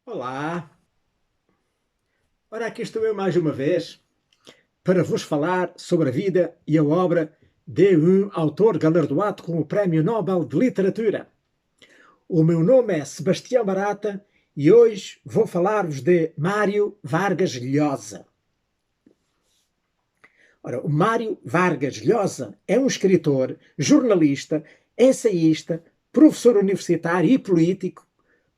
Olá! Ora, aqui estou eu mais uma vez para vos falar sobre a vida e a obra de um autor galardoado com o Prémio Nobel de Literatura. O meu nome é Sebastião Barata e hoje vou falar-vos de Mário Vargas Llosa. Ora, o Mário Vargas Llosa é um escritor, jornalista, ensaísta, professor universitário e político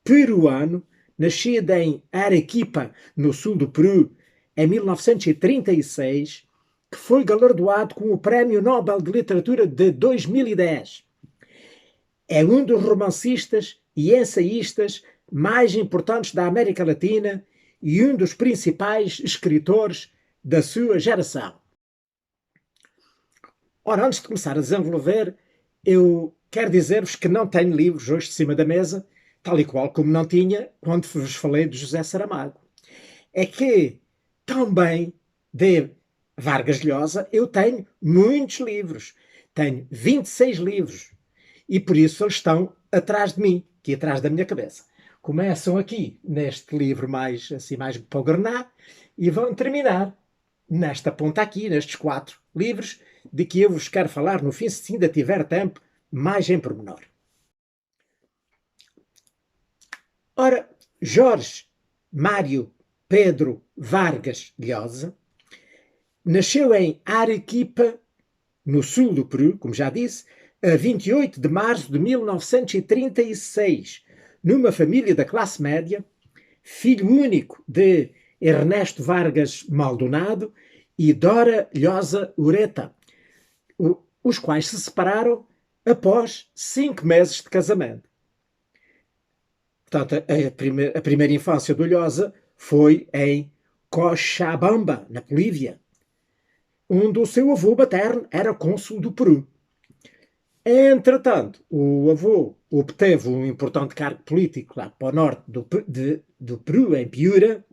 peruano, nascido em Arequipa, no sul do Peru, em 1936, que foi galardoado com o Prémio Nobel de Literatura de 2010. É um dos romancistas e ensaístas mais importantes da América Latina e um dos principais escritores da sua geração. Ora, antes de começar a desenvolver, eu quero dizer-vos que não tenho livros hoje de cima da mesa, tal e qual como não tinha quando vos falei de José Saramago. É que também de Vargas Llosa eu tenho muitos livros. Tenho 26 livros. E por isso eles estão atrás de mim, aqui atrás da minha cabeça. Começam aqui neste livro mais para o grená e vão terminar nesta ponta aqui, nestes 4 livros, de que eu vos quero falar no fim, se ainda tiver tempo, mais em pormenor. Ora, Jorge Mário Pedro Vargas Llosa nasceu em Arequipa, no sul do Peru, como já disse, a 28 de março de 1936, numa família da classe média, filho único de Ernesto Vargas Maldonado e Dora Llosa Ureta, os quais se separaram após 5 meses de casamento. Portanto, a primeira infância do Llosa foi em Cochabamba, na Bolívia, onde o seu avô materno era cônsul do Peru. Entretanto, o avô obteve um importante cargo político lá para o norte do Peru, em Piura,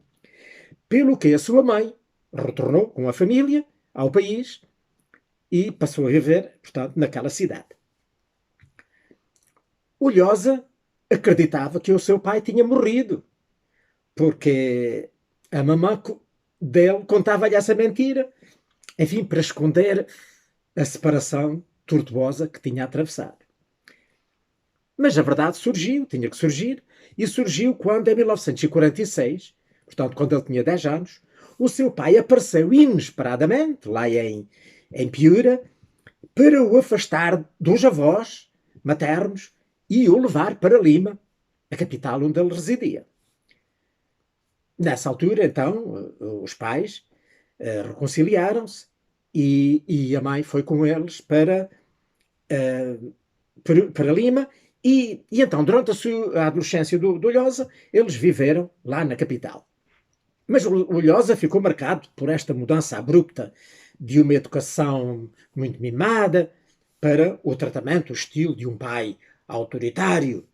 pelo que a sua mãe retornou com a família ao país e passou a viver, portanto, naquela cidade. O Llosa acreditava que o seu pai tinha morrido, porque a mamã dele contava-lhe essa mentira, enfim, para esconder a separação tortuosa que tinha atravessado. Mas a verdade surgiu, tinha que surgir, e surgiu quando, em 1946, portanto, quando ele tinha 10 anos, o seu pai apareceu inesperadamente, lá em Piura, para o afastar dos avós maternos e o levar para Lima, a capital onde ele residia. Nessa altura, então, os pais reconciliaram-se e a mãe foi com eles para Lima e então, durante a adolescência do Llosa, eles viveram lá na capital. Mas o Llosa ficou marcado por esta mudança abrupta de uma educação muito mimada para o tratamento, o estilo de um pai autoritário.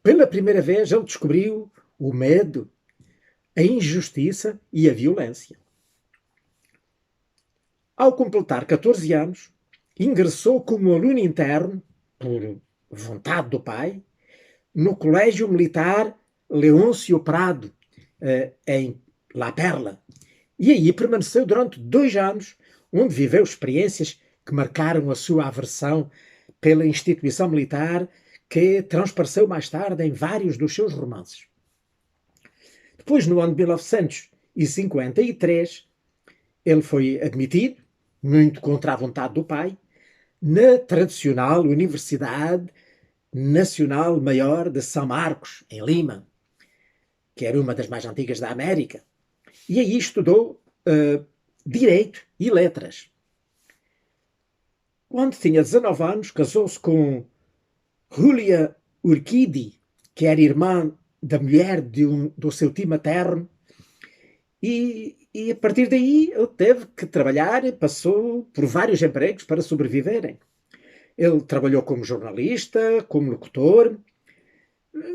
Pela primeira vez, ele descobriu o medo, a injustiça e a violência. Ao completar 14 anos, ingressou como aluno interno, por vontade do pai, no Colégio Militar Leôncio Prado, em La Perla. E aí permaneceu durante 2 anos, onde viveu experiências que marcaram a sua aversão pela instituição militar, que transpareceu mais tarde em vários dos seus romances. Depois, no ano de 1953, ele foi admitido, muito contra a vontade do pai, na tradicional Universidade Nacional Maior de São Marcos, em Lima, que era uma das mais antigas da América. E aí estudou Direito e Letras. Quando tinha 19 anos, casou-se com Julia Urquidi, que era irmã da mulher do seu tio materno, e a partir daí ele teve que trabalhar, passou por vários empregos para sobreviverem. Ele trabalhou como jornalista, como locutor,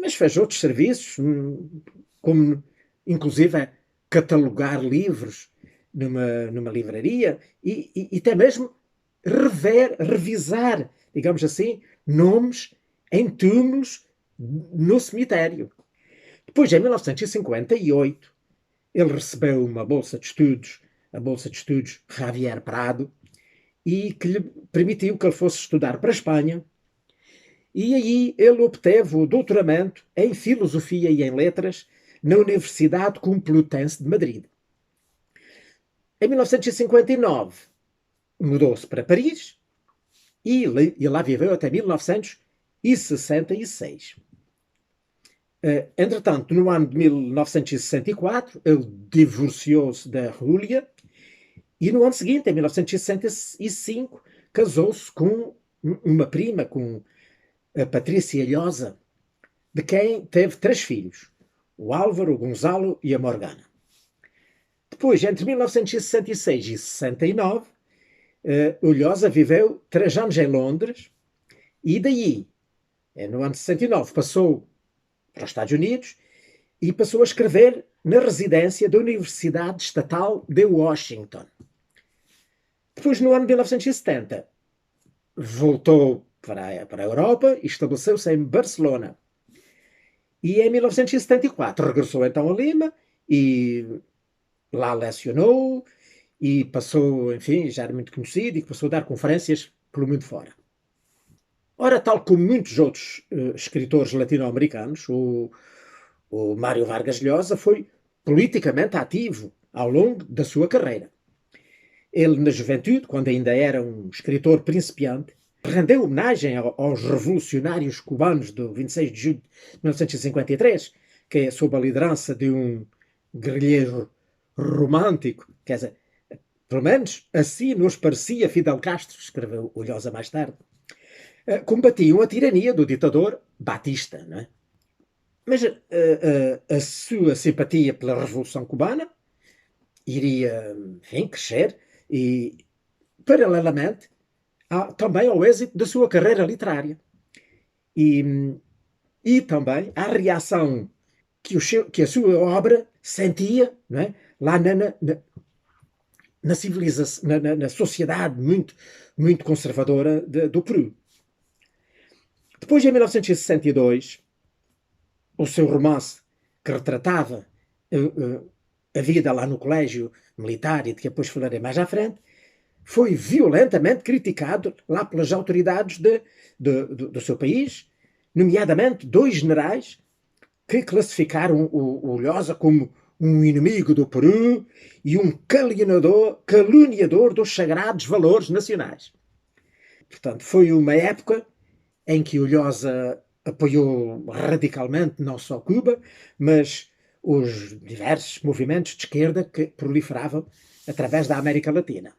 mas fez outros serviços, como inclusive catalogar livros numa livraria e até mesmo revisar, digamos assim, nomes em túmulos no cemitério. Depois, em 1958, ele recebeu uma bolsa de estudos, a Bolsa de Estudos Javier Prado, e que lhe permitiu que ele fosse estudar para a Espanha. E aí ele obteve o doutoramento em Filosofia e em Letras na Universidade Complutense de Madrid. Em 1959, mudou-se para Paris e lá viveu até 1966. Entretanto, no ano de 1964, ele divorciou-se da Júlia e no ano seguinte, em 1965, casou-se com uma prima, com a Patrícia Lhosa, de quem teve 3 filhos, o Álvaro, o Gonzalo e a Morgana. Depois, entre 1966 e 69, o Lhosa viveu 3 anos em Londres e daí, no ano de 69, passou para os Estados Unidos e passou a escrever na residência da Universidade Estatal de Washington. Depois, no ano de 1970, voltou para a Europa e estabeleceu-se em Barcelona. E em 1974 regressou então a Lima e lá lecionou e passou, enfim, já era muito conhecido e passou a dar conferências pelo mundo fora. Ora, tal como muitos outros escritores latino-americanos, o Mário Vargas Llosa foi politicamente ativo ao longo da sua carreira. Ele, na juventude, quando ainda era um escritor principiante, rendeu homenagem aos revolucionários cubanos do 26 de julho de 1953, que é sob a liderança de um guerrilheiro romântico, quer dizer, pelo menos assim nos parecia Fidel Castro, escreveu o Llosa mais tarde, combatiam a tirania do ditador Batista, não é? Mas a sua simpatia pela Revolução Cubana iria, enfim, crescer e, paralelamente, também ao êxito da sua carreira literária. E também à reação que a sua obra sentia, não é? Lá na civilização, na sociedade muito, muito conservadora do Peru. Depois, em 1962, o seu romance, que retratava a vida lá no colégio militar e de que depois falarei mais à frente, foi violentamente criticado lá pelas autoridades do seu país, nomeadamente 2 generais que classificaram o Lhosa como um inimigo do Peru e um caluniador dos sagrados valores nacionais. Portanto, foi uma época em que o Lhosa apoiou radicalmente não só Cuba, mas os diversos movimentos de esquerda que proliferavam através da América Latina.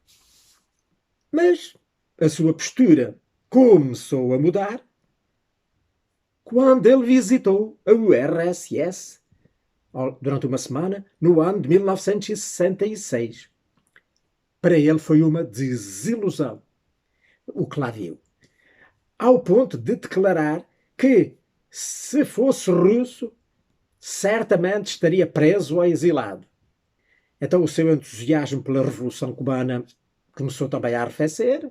Mas a sua postura começou a mudar quando ele visitou a URSS durante uma semana no ano de 1966. Para ele foi uma desilusão o que lá viu, ao ponto de declarar que, se fosse russo, certamente estaria preso ou exilado. Então o seu entusiasmo pela Revolução Cubana começou também a arrefecer,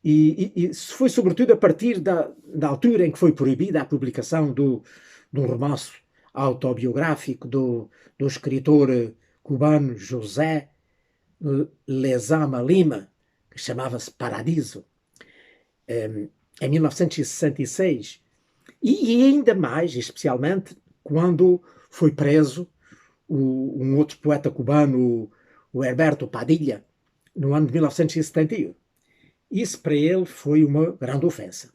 e foi sobretudo a partir da altura em que foi proibida a publicação de um romance autobiográfico do escritor cubano José Lezama Lima, que chamava-se Paradiso, em 1966, e ainda mais, especialmente, quando foi preso um outro poeta cubano, o Herberto Padilla, no ano de 1971. Isso para ele foi uma grande ofensa.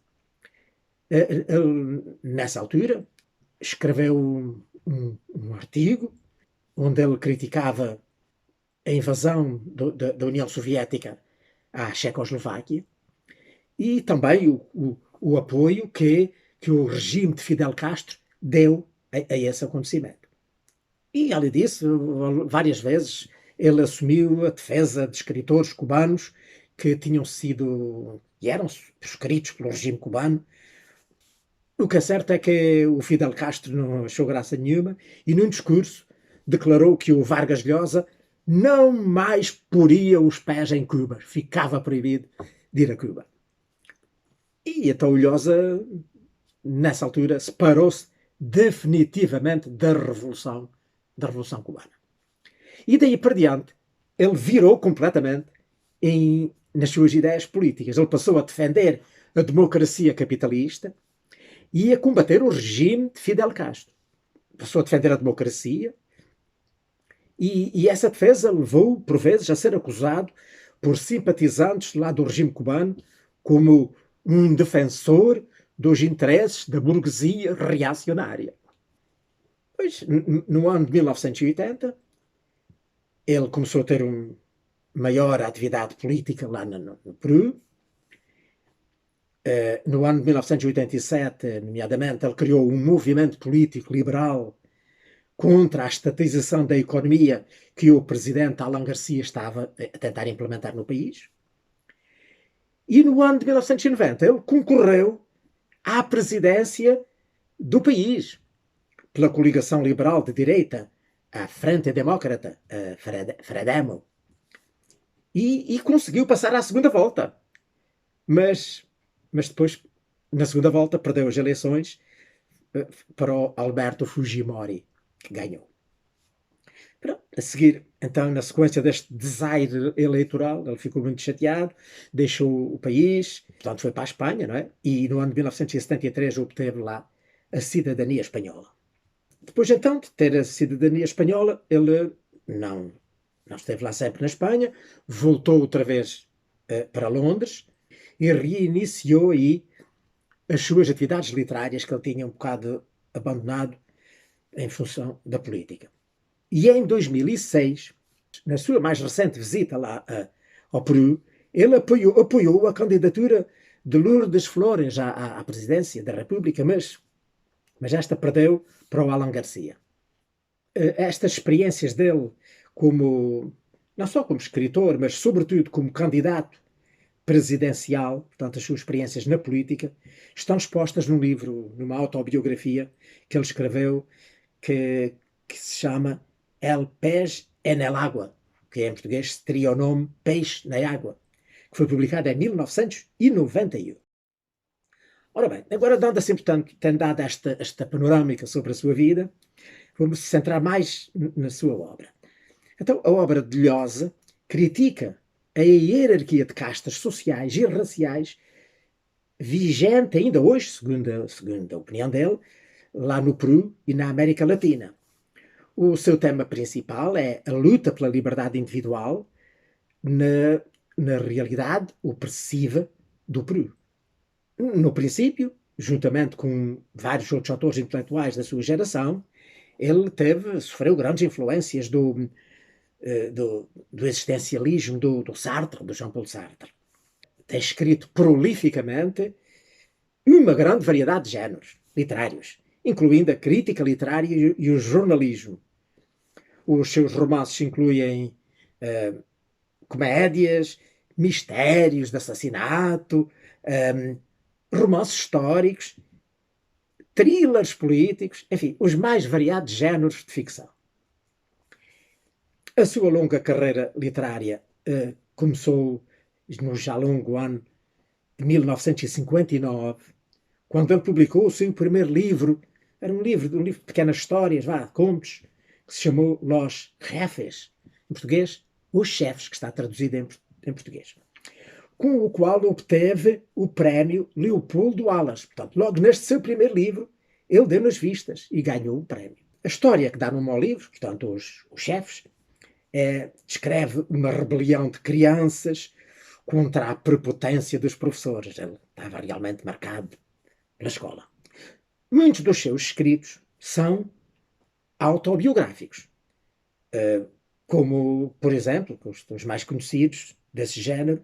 Ele, nessa altura, escreveu um artigo onde ele criticava a invasão da União Soviética à Checoslováquia e também o apoio que o regime de Fidel Castro deu a esse acontecimento. E, além disso, várias vezes ele assumiu a defesa de escritores cubanos que tinham sido e eram proscritos pelo regime cubano. O que é certo é que o Fidel Castro não achou graça nenhuma e, num discurso, declarou que o Vargas Llosa não mais poria os pés em Cuba, ficava proibido de ir a Cuba. E então o Llosa, nessa altura, separou-se definitivamente da Revolução Cubana. E daí para diante, ele virou completamente nas suas ideias políticas. Ele passou a defender a democracia capitalista e a combater o regime de Fidel Castro. Passou a defender a democracia e essa defesa levou, por vezes, a ser acusado por simpatizantes lá do regime cubano como um defensor dos interesses da burguesia reacionária. Pois, no ano de 1980, ele começou a ter uma maior atividade política lá no Peru. No ano de 1987, nomeadamente, ele criou um movimento político liberal contra a estatização da economia que o presidente Alan Garcia estava a tentar implementar no país. E no ano de 1990 ele concorreu à presidência do país pela coligação liberal de direita, a Frente Demócrata, a Fredemo, e conseguiu passar à segunda volta. Mas depois, na segunda volta, perdeu as eleições para o Alberto Fujimori, que ganhou. Pronto, a seguir, então, na sequência deste desaire eleitoral, ele ficou muito chateado, deixou o país, portanto foi para a Espanha, não é? E no ano de 1973 obteve lá a cidadania espanhola. Depois, então, de ter a cidadania espanhola, ele não esteve lá sempre na Espanha, voltou outra vez para Londres e reiniciou aí as suas atividades literárias que ele tinha um bocado abandonado em função da política. E em 2006, na sua mais recente visita lá ao Peru, ele apoiou a candidatura de Lourdes Flores à presidência da República, mas esta perdeu para o Alan Garcia. Estas experiências dele não só como escritor, mas sobretudo como candidato presidencial, portanto as suas experiências na política, estão expostas num livro, numa autobiografia que ele escreveu, que se chama El Pez en el Agua, que em português teria o nome Peixe na Água, que foi publicado em 1991. Ora bem, agora dando assim, portanto, tendo dado esta panorâmica sobre a sua vida, vamos se centrar mais na sua obra. Então, a obra de Lhosa critica a hierarquia de castas sociais e raciais vigente ainda hoje, segundo a opinião dele, lá no Peru e na América Latina. O seu tema principal é a luta pela liberdade individual na realidade opressiva do Peru. No princípio, juntamente com vários outros autores intelectuais da sua geração, ele sofreu grandes influências do existencialismo do Sartre, do Jean-Paul Sartre. Tem escrito prolificamente uma grande variedade de géneros literários, incluindo a crítica literária e o jornalismo. Os seus romances incluem comédias, mistérios de assassinato, romances históricos, thrillers políticos, enfim, os mais variados géneros de ficção. A sua longa carreira literária começou no já longo ano de 1959, quando ele publicou o seu primeiro livro. Era um livro de pequenas histórias, contos, que se chamou Los Jefes, em português, Os Chefes, que está traduzido em português, com o qual obteve o prémio Leopoldo Alas. Portanto, logo neste seu primeiro livro, ele deu nas vistas e ganhou o prémio. A história que dá no meu livro, portanto, Os Chefes, descreve uma rebelião de crianças contra a prepotência dos professores. Ele estava realmente marcado pela escola. Muitos dos seus escritos são autobiográficos, como, por exemplo, os mais conhecidos desse género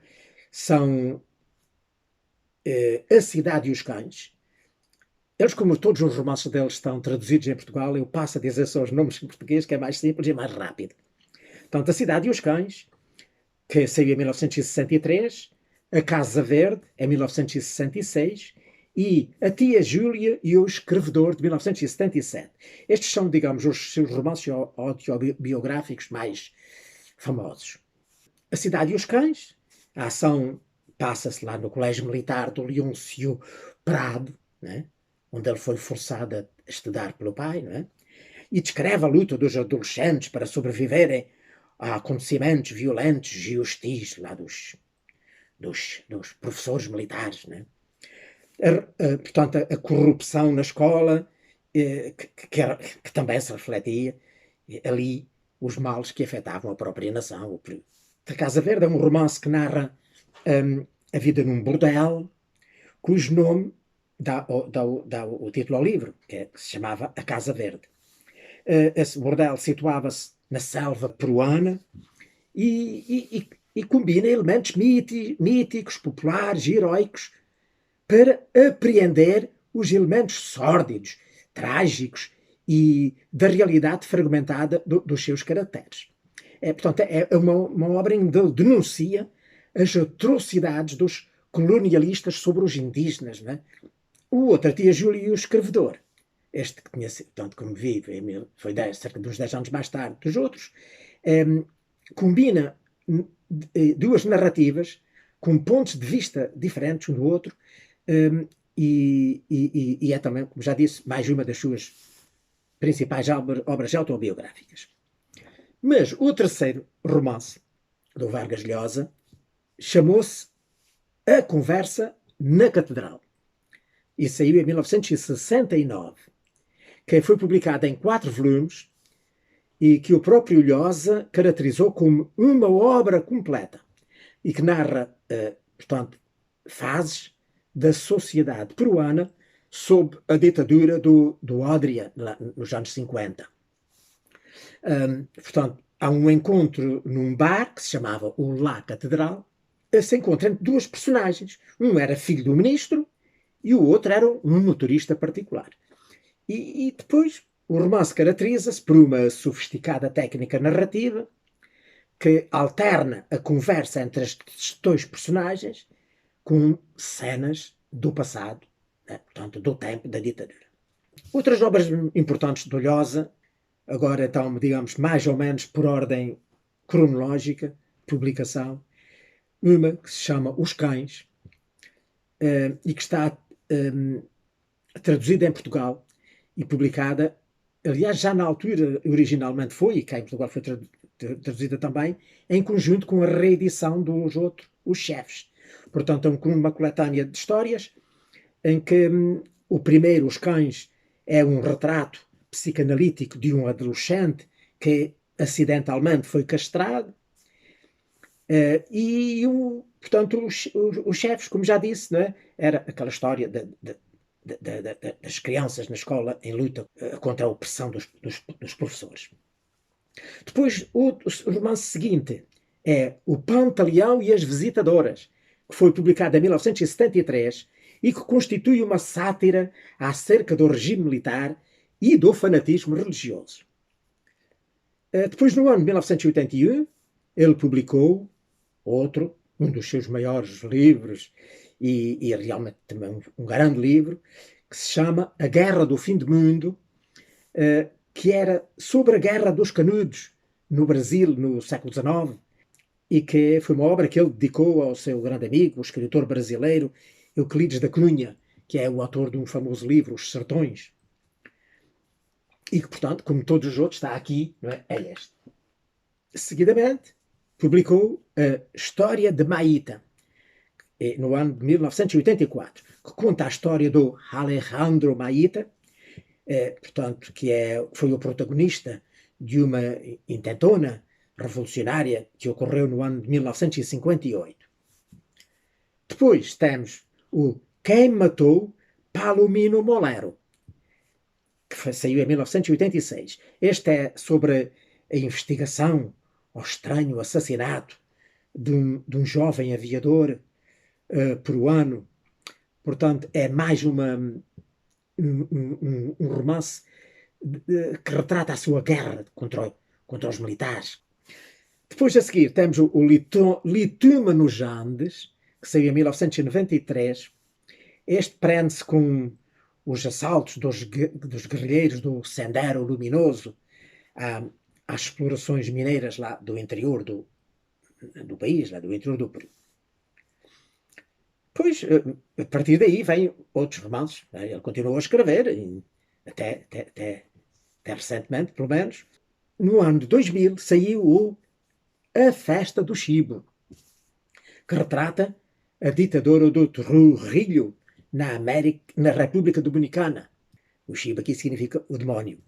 são A Cidade e os Cães. Eles, como todos os romances deles estão traduzidos em Portugal, eu passo a dizer só os nomes em português, que é mais simples e mais rápido. Portanto, A Cidade e os Cães, que saiu em 1963, A Casa Verde, em 1966, e A Tia Júlia e o Escrevedor, de 1977. Estes são, digamos, os seus romances autobiográficos mais famosos. A Cidade e os Cães, a ação passa-se lá no Colégio Militar do Leôncio Prado, né? onde ele foi forçado a estudar pelo pai, não é? E descreve a luta dos adolescentes para sobreviverem a acontecimentos violentos e hostis lá dos professores militares, né? Portanto, a corrupção na escola, que também se refletia ali, os males que afetavam a própria nação. A Casa Verde é um romance que narra a vida num bordel, cujo nome dá o título ao livro, que se chamava A Casa Verde. Esse bordel situava-se na selva peruana e combina elementos míticos, populares e heroicos para apreender os elementos sórdidos, trágicos e da realidade fragmentada dos seus caracteres. Portanto, é uma obra em que ele denuncia as atrocidades dos colonialistas sobre os indígenas. Né? O outro, a Tia Júlia e o Escrevedor, este que tinha sido, tanto como vive, foi cerca de uns 10 anos mais tarde dos outros, combina duas narrativas com pontos de vista diferentes um do outro, e é também, como já disse, mais uma das suas principais obras autobiográficas. Mas o terceiro romance do Vargas Llosa chamou-se A Conversa na Catedral e saiu em 1969, que foi publicado em 4 volumes e que o próprio Llosa caracterizou como uma obra completa e que narra, portanto, fases da sociedade peruana sob a ditadura do Odria, nos anos 50. Portanto, há um encontro num bar que se chamava o La Catedral. Se encontra entre duas personagens. Um era filho do ministro e o outro era um motorista particular. E depois o romance caracteriza-se por uma sofisticada técnica narrativa que alterna a conversa entre estes dois personagens com cenas do passado, né? Portanto, do tempo da ditadura. Outras obras importantes do Llosa, agora então, digamos, mais ou menos por ordem cronológica, publicação, uma que se chama Os Cães, e que está traduzida em Portugal e publicada, aliás, já na altura originalmente foi, e cá em Portugal foi traduzida também, em conjunto com a reedição dos outros, Os Chefes. Portanto, é uma coletânea de histórias em que o primeiro, Os Cães, é um retrato psicanalítico de um adolescente que acidentalmente foi castrado, portanto, os chefes, como já disse, né, era aquela história das crianças na escola em luta contra a opressão dos professores. Depois, o romance seguinte é O Pantaleão e as Visitadoras, que foi publicado em 1973 e que constitui uma sátira acerca do regime militar e do fanatismo religioso. Depois, no ano de 1981, ele publicou um dos seus maiores livros, e realmente também um grande livro, que se chama A Guerra do Fim do Mundo, que era sobre a Guerra dos Canudos no Brasil, no século XIX, e que foi uma obra que ele dedicou ao seu grande amigo, o escritor brasileiro Euclides da Cunha, que é o autor de um famoso livro, Os Sertões, e que, portanto, como todos os outros, está aqui, não é este. Seguidamente, publicou a História de Maíta, no ano de 1984, que conta a história do Alejandro Maíta, portanto, que foi o protagonista de uma intentona revolucionária que ocorreu no ano de 1958. Depois temos o Quem Matou Palomino Molero, que saiu em 1986. Este é sobre a investigação ao estranho assassinato de um jovem aviador peruano. Portanto, é mais um romance que retrata a sua guerra contra os militares. Depois a seguir temos o Lituma nos Andes, que saiu em 1993. Este prende-se com os assaltos dos guerrilheiros do Sendero Luminoso às explorações mineiras lá do interior do país, lá do interior do Peru. Pois, a partir daí vêm outros romances. Ele continuou a escrever, até recentemente, pelo menos. No ano de 2000 saiu A Festa do Chibo, que retrata a ditadura do Trujillo na República Dominicana. O Chibo aqui significa o demónio.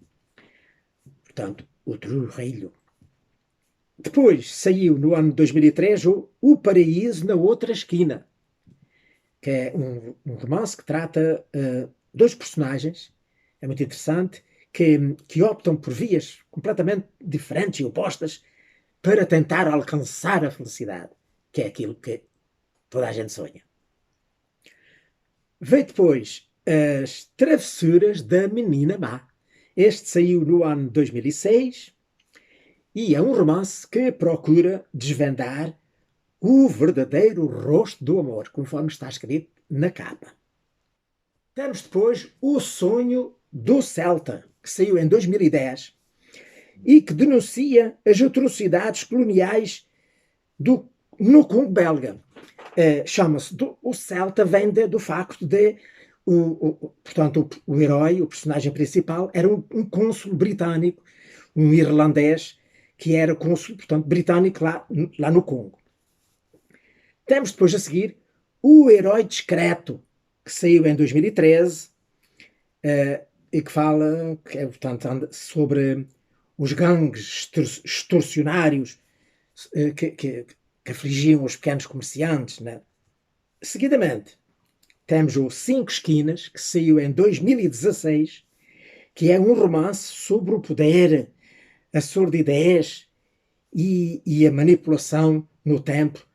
Portanto, o Trujillo. Depois saiu no ano de 2003 O Paraíso na Outra Esquina, que é um romance que trata dois personagens, é muito interessante, que optam por vias completamente diferentes e opostas para tentar alcançar a felicidade, que é aquilo que toda a gente sonha. Veio depois As Travessuras da Menina Má. Este saiu no ano de 2006 e é um romance que procura desvendar o verdadeiro rosto do amor, conforme está escrito na capa. Temos depois O Sonho do Celta, que saiu em 2010 e que denuncia as atrocidades coloniais no Congo belga. Chama-se O Celta, vem do facto de portanto, o herói, o personagem principal, era um cônsul britânico, um irlandês, que era cônsul, portanto, britânico lá no Congo. Temos depois a seguir O Herói Discreto, que saiu em 2013 e que fala, portanto, sobre os gangues extorsionários que afligiam os pequenos comerciantes. Né? Seguidamente, temos o Cinco Esquinas, que saiu em 2016, que é um romance sobre o poder, a sordidez e a manipulação no tempo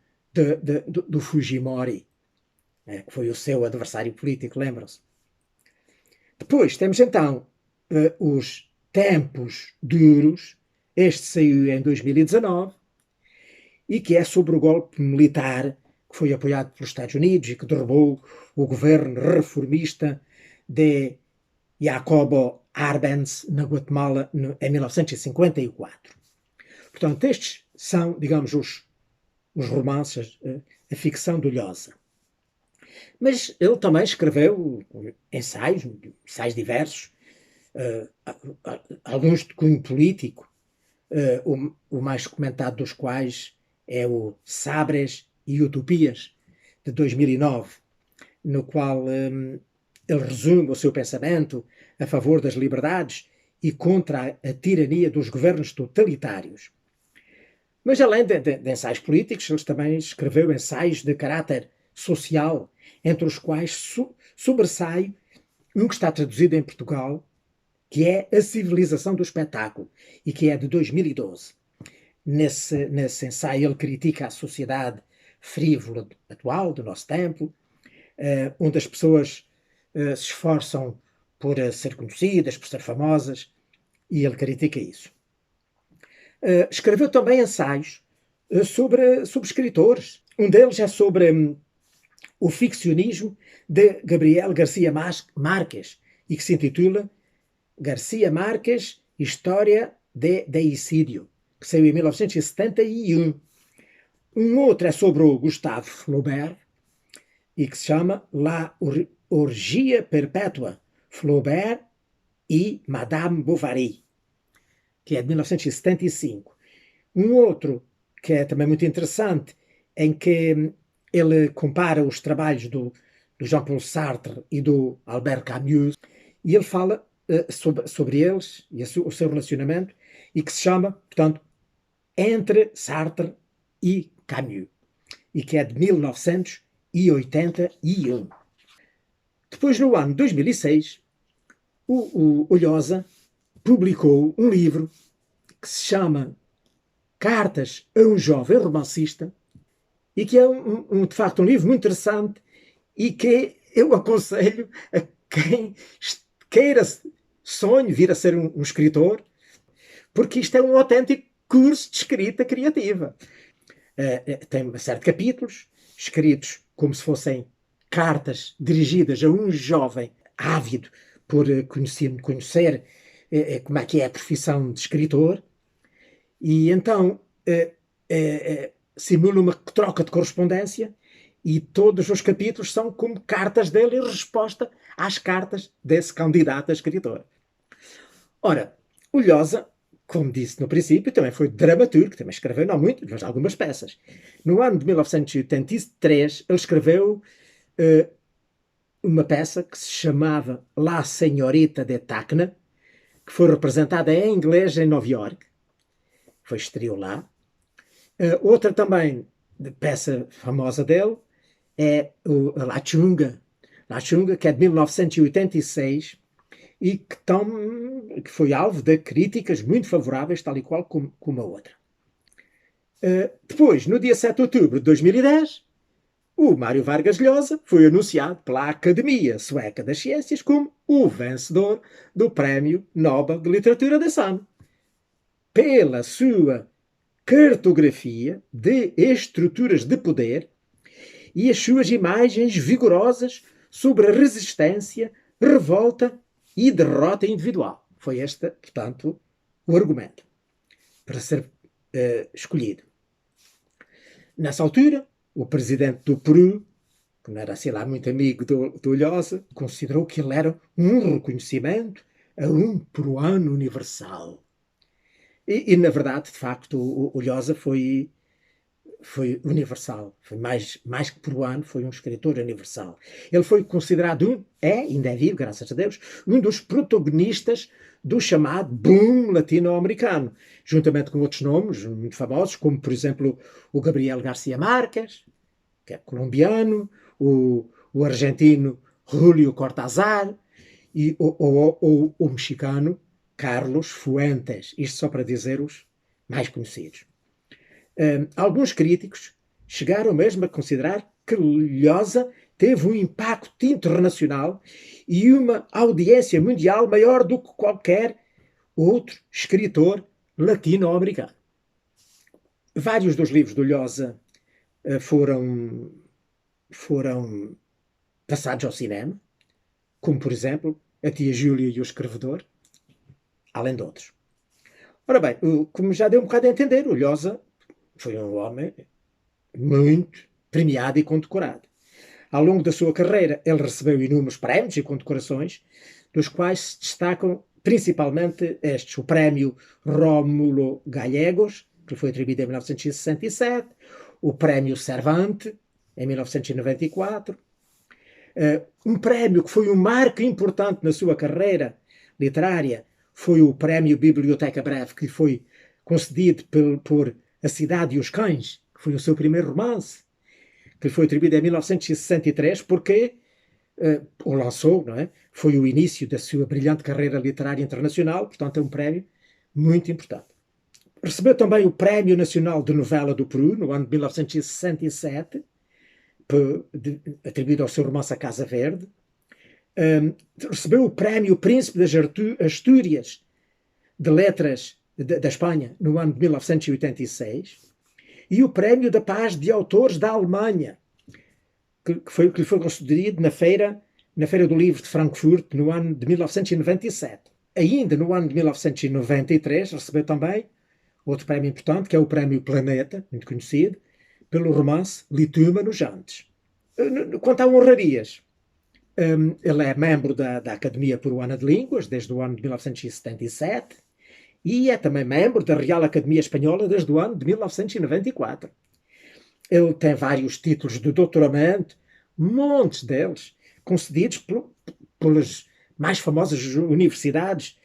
do Fujimori, que foi o seu adversário político, lembram-se? Depois temos então Os Tempos Duros, este saiu em 2019, e que é sobre o golpe militar que foi apoiado pelos Estados Unidos e que derrubou o governo reformista de Jacobo Arbenz na Guatemala em 1954. Portanto, estes são, digamos, os romances, a ficção do Lhosa. Mas ele também escreveu ensaios diversos, alguns de cunho político, o mais comentado dos quais é o Sabres e Utopias, de 2009, no qual ele resume o seu pensamento a favor das liberdades e contra a tirania dos governos totalitários. Mas além de ensaios políticos, ele também escreveu ensaios de caráter social, entre os quais sobressai um que está traduzido em Portugal, que é A Civilização do Espetáculo, e que é de 2012. Nesse ensaio ele critica a sociedade frívola atual do nosso tempo, onde as pessoas se esforçam por ser conhecidas, por ser famosas, e ele critica isso. Escreveu também ensaios sobre escritores. Um deles é sobre o ficcionismo de Gabriel García Márquez, e que se intitula García Márquez, História de Deicídio, que saiu em 1971. Um outro é sobre o Gustave Flaubert, e que se chama La Orgia Perpétua, Flaubert e Madame Bovary, que é de 1975. Um outro, que é também muito interessante, em que ele compara os trabalhos do Jean-Paul Sartre e do Albert Camus, e ele fala sobre eles e o seu relacionamento, e que se chama, portanto, Entre Sartre e Camus, e que é de 1981. Depois, no ano de 2006, o Lhosa publicou um livro que se chama Cartas a um Jovem Romancista, e que é de facto um livro muito interessante e que eu aconselho a quem queira, sonhe vir a ser um escritor, porque isto é um autêntico curso de escrita criativa. Tem uma série de capítulos escritos como se fossem cartas dirigidas a um jovem ávido por conhecer como é que é a profissão de escritor, e então simula uma troca de correspondência, e todos os capítulos são como cartas dele em resposta às cartas desse candidato a escritor. Ora, o Lhosa, como disse no princípio, também foi dramaturgo, também escreveu, não muito, mas algumas peças. No ano de 1983, ele escreveu uma peça que se chamava La Senhorita de Tacna, que foi representada em inglês em Nova York. Foi estreou lá. Outra também, de peça famosa dele, é o La Chunga. La Chunga, que é de 1986 e que foi alvo de críticas muito favoráveis, tal e qual como a outra. Depois, no dia 7 de outubro de 2010, o Mário Vargas Llosa foi anunciado pela Academia Sueca das Ciências como o vencedor do Prémio Nobel de Literatura desse ano, pela sua cartografia de estruturas de poder e as suas imagens vigorosas sobre a resistência, revolta e derrota individual. Foi este, portanto, o argumento para ser escolhido. Nessa altura, o presidente do Peru, que não era assim lá muito amigo do Lhosa, considerou que ele era um reconhecimento a um peruano universal. E na verdade, de facto, o Lhosa foi universal, foi mais que peruano, foi um escritor universal. Ele foi considerado ainda é vivo, graças a Deus, um dos protagonistas do chamado boom latino-americano, juntamente com outros nomes muito famosos, como por exemplo o Gabriel García Márquez, que é colombiano, o argentino Julio Cortázar e o mexicano Carlos Fuentes, isto só para dizer os mais conhecidos. Alguns críticos chegaram mesmo a considerar que Lhosa teve um impacto internacional e uma audiência mundial maior do que qualquer outro escritor latino-americano. Vários dos livros do Lhosa foram passados ao cinema, como por exemplo A Tia Júlia e o Escrevedor, além de outros. Ora bem, como já deu um bocado a entender, o Lhosa foi um homem muito premiado e condecorado. Ao longo da sua carreira, ele recebeu inúmeros prémios e condecorações, dos quais se destacam principalmente estes: o Prémio Rómulo Gallegos, que foi atribuído em 1967, o Prémio Cervantes, em 1994, um prémio que foi um marco importante na sua carreira literária, foi o Prémio Biblioteca Breve, que foi concedido por A Cidade e os Cães, que foi o seu primeiro romance, que lhe foi atribuído em 1963, porque o lançou, não é? Foi o início da sua brilhante carreira literária internacional, portanto é um prémio muito importante. Recebeu também o Prémio Nacional de Novela do Peru, no ano de 1967, atribuído ao seu romance A Casa Verde. Recebeu o Prémio Príncipe das Astúrias de Letras da Espanha, no ano de 1986, e o Prémio da Paz de Autores da Alemanha, que lhe foi concedido na Feira do Livro de Frankfurt, no ano de 1997. Ainda no ano de 1993, recebeu também outro prémio importante, que é o Prémio Planeta, muito conhecido, pelo romance Litúmanos Antes. Quanto a honrarias, ele é membro da Academia Peruana de Línguas desde o ano de 1977 e é também membro da Real Academia Espanhola desde o ano de 1994. Ele tem vários títulos de doutoramento, montes deles, concedidos pelas mais famosas universidades,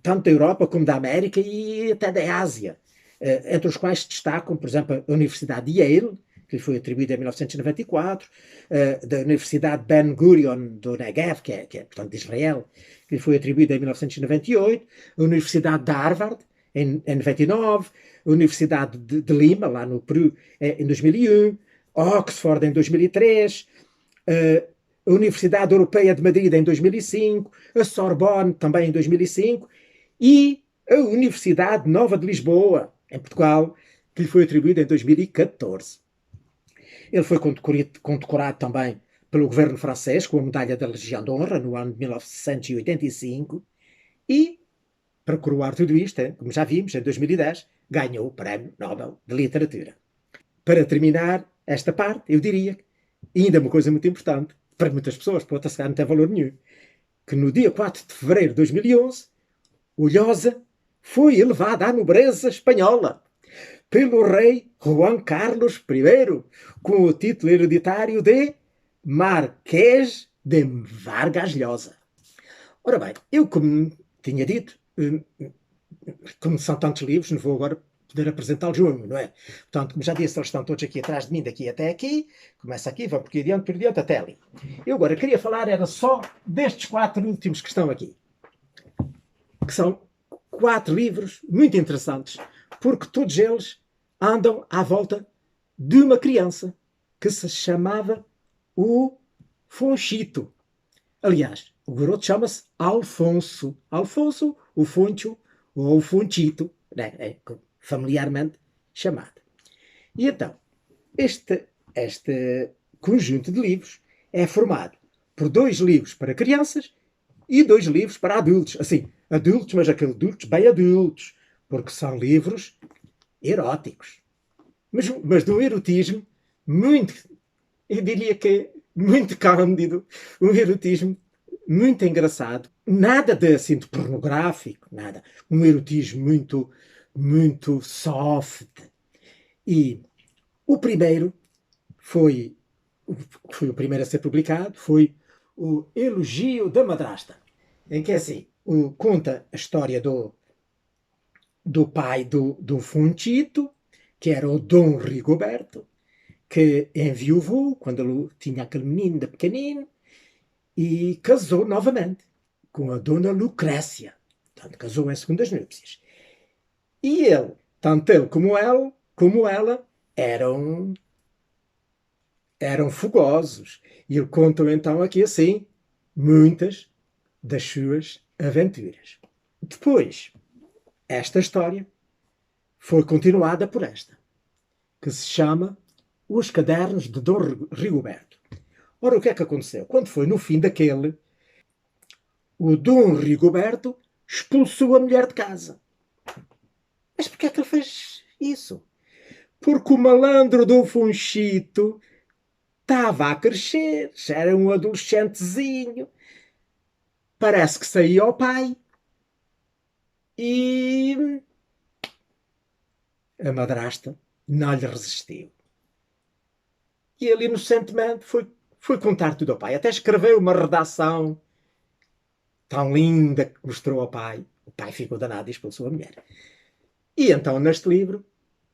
tanto da Europa como da América e até da Ásia, entre os quais se destacam, por exemplo, a Universidade de Yale, que lhe foi atribuída em 1994, da Universidade Ben Gurion do Negev, que é portanto, de Israel, que lhe foi atribuída em 1998, a Universidade de Harvard, em 99, a Universidade de Lima, lá no Peru, em 2001, Oxford em 2003, a Universidade Europeia de Madrid em 2005, a Sorbonne também em 2005 e a Universidade Nova de Lisboa, em Portugal, que lhe foi atribuída em 2014. Ele foi condecorado também pelo governo francês com a Medalha da Legião de Honra no ano de 1985 e, para coroar tudo isto, como já vimos, em 2010, ganhou o Prémio Nobel de Literatura. Para terminar, esta parte, eu diria, e ainda uma coisa muito importante, para muitas pessoas, para outras não tem valor nenhum, que no dia 4 de fevereiro de 2011, o Lhosa foi elevado à nobreza espanhola pelo rei Juan Carlos I, com o título hereditário de Marquês de Vargas Llosa. Ora bem, eu, como tinha dito, como são tantos livros, não vou agora poder apresentá-los um, não é? Portanto, como já disse, eles estão todos aqui atrás de mim, daqui até aqui. Começa aqui, vão por diante, até ali. Eu agora queria falar era só destes 4 últimos que estão aqui. Que são 4 livros muito interessantes, porque todos eles andam à volta de uma criança que se chamava o Fonchito. Aliás, o garoto chama-se Alfonso. Alfonso, o Foncho, ou o Fonchito, né? É familiarmente chamado. E então, este conjunto de livros é formado por 2 livros para crianças e 2 livros para adultos. Assim, adultos, mas aqueles adultos bem adultos, porque são livros eróticos. Mas de um erotismo muito, eu diria que muito cândido, um erotismo muito engraçado, nada de assim de pornográfico, nada, um erotismo muito soft. E o primeiro foi o primeiro a ser publicado, foi o Elogio da Madrasta, em que assim, conta a história do pai do Fonchito, que era o Dom Rigoberto, que enviuvou quando ele tinha aquele menino de pequenino e casou novamente com a Dona Lucrécia. Portanto, casou em segundas núpcias. E ele, tanto ele como ela eram fogosos. E ele conta então aqui assim muitas das suas aventuras. Depois, esta história foi continuada por esta, que se chama Os Cadernos de Dom Rigoberto. Ora, o que é que aconteceu? Quando foi no fim daquele, o Dom Rigoberto expulsou a mulher de casa. Mas porquê é que ele fez isso? Porque o malandro do Fonchito estava a crescer, já era um adolescentezinho, parece que saía ao pai e a madrasta não lhe resistiu. E ele inocentemente foi contar tudo ao pai. Até escreveu uma redação tão linda que mostrou ao pai. O pai ficou danado e expulsou a mulher. E então, neste livro,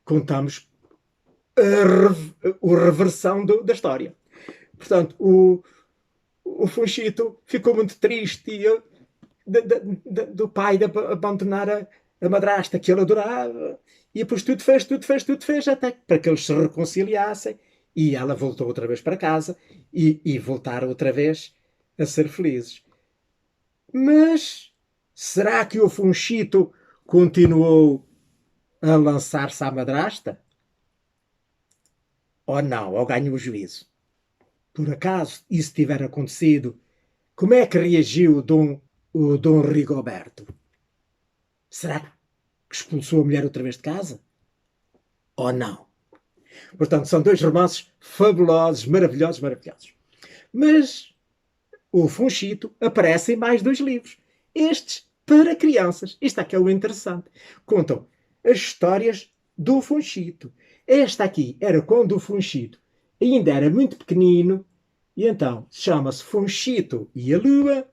contamos a reversão da história. Portanto, o Fonchito ficou muito triste do pai de abandonar a madrasta que ele adorava. E depois tudo fez até para que eles se reconciliassem. E ela voltou outra vez para casa e voltaram outra vez a ser felizes. Mas será que o Fonchito continuou a lançar-se à madrasta? Ou não? Ou ganhou o juízo? Por acaso isso tiver acontecido, como é que reagiu o Dom Rigoberto? Será que expulsou a mulher outra vez de casa? Ou não? Portanto, são 2 romances fabulosos, maravilhosos. Mas o Fonchito aparece em mais 2 livros. Estes para crianças. Isto aqui é o interessante. Contam as histórias do Fonchito. Esta aqui era quando o Fonchito ainda era muito pequenino, e então chama-se Fonchito e a Lua,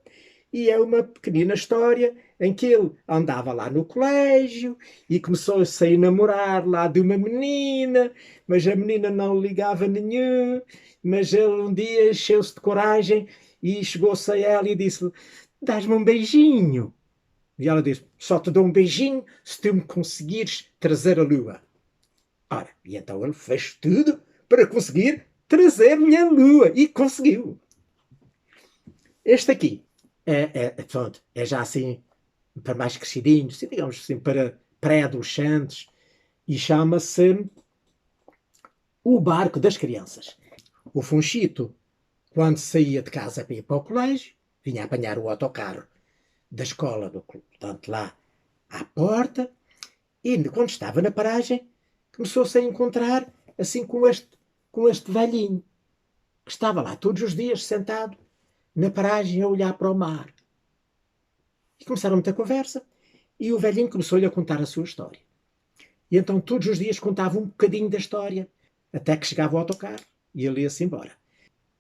e é uma pequenina história em que ele andava lá no colégio e começou-se a namorar lá de uma menina, mas a menina não ligava nenhum, mas ele um dia encheu-se de coragem e chegou-se a ela e disse-lhe: dás-me um beijinho. E ela disse: só te dou um beijinho se tu me conseguires trazer a lua. Ora, e então ele fez tudo para conseguir trazer-lhe a lua. E conseguiu. Este aqui pronto, é já assim para mais crescidinhos, assim, digamos assim, para pré-adolescentes, e chama-se O Barco das Crianças. O Fonchito, quando saía de casa para ir para o colégio, vinha apanhar o autocarro da escola, portanto, lá à porta, e quando estava na paragem, começou-se a encontrar assim com este velhinho, que estava lá todos os dias sentado na paragem a olhar para o mar. E começaram muita conversa, e o velhinho começou-lhe a contar a sua história. E então todos os dias contava um bocadinho da história, até que chegava o autocarro e ele ia-se embora.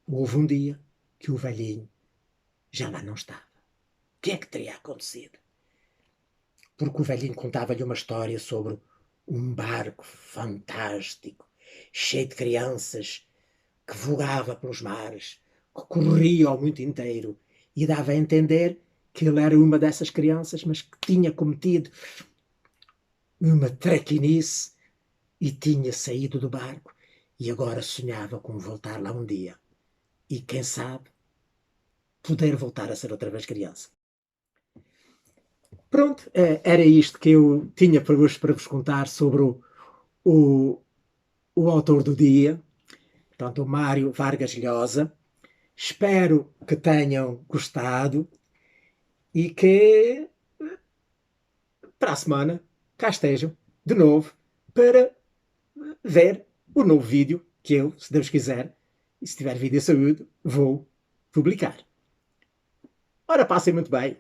Houve um dia que o velhinho já lá não estava. O que é que teria acontecido? Porque o velhinho contava-lhe uma história sobre um barco fantástico, cheio de crianças, que voava pelos mares, que corria ao mundo inteiro e dava a entender que ele era uma dessas crianças, mas que tinha cometido uma traquinice e tinha saído do barco e agora sonhava com voltar lá um dia e, quem sabe, poder voltar a ser outra vez criança. Pronto, era isto que eu tinha para hoje para vos contar sobre o, o autor do dia, portanto, o Mário Vargas Llosa. Espero que tenham gostado e que para a semana cá estejam de novo para ver o novo vídeo que eu, se Deus quiser, e se tiver vídeo de saúde, vou publicar. Ora, passem muito bem.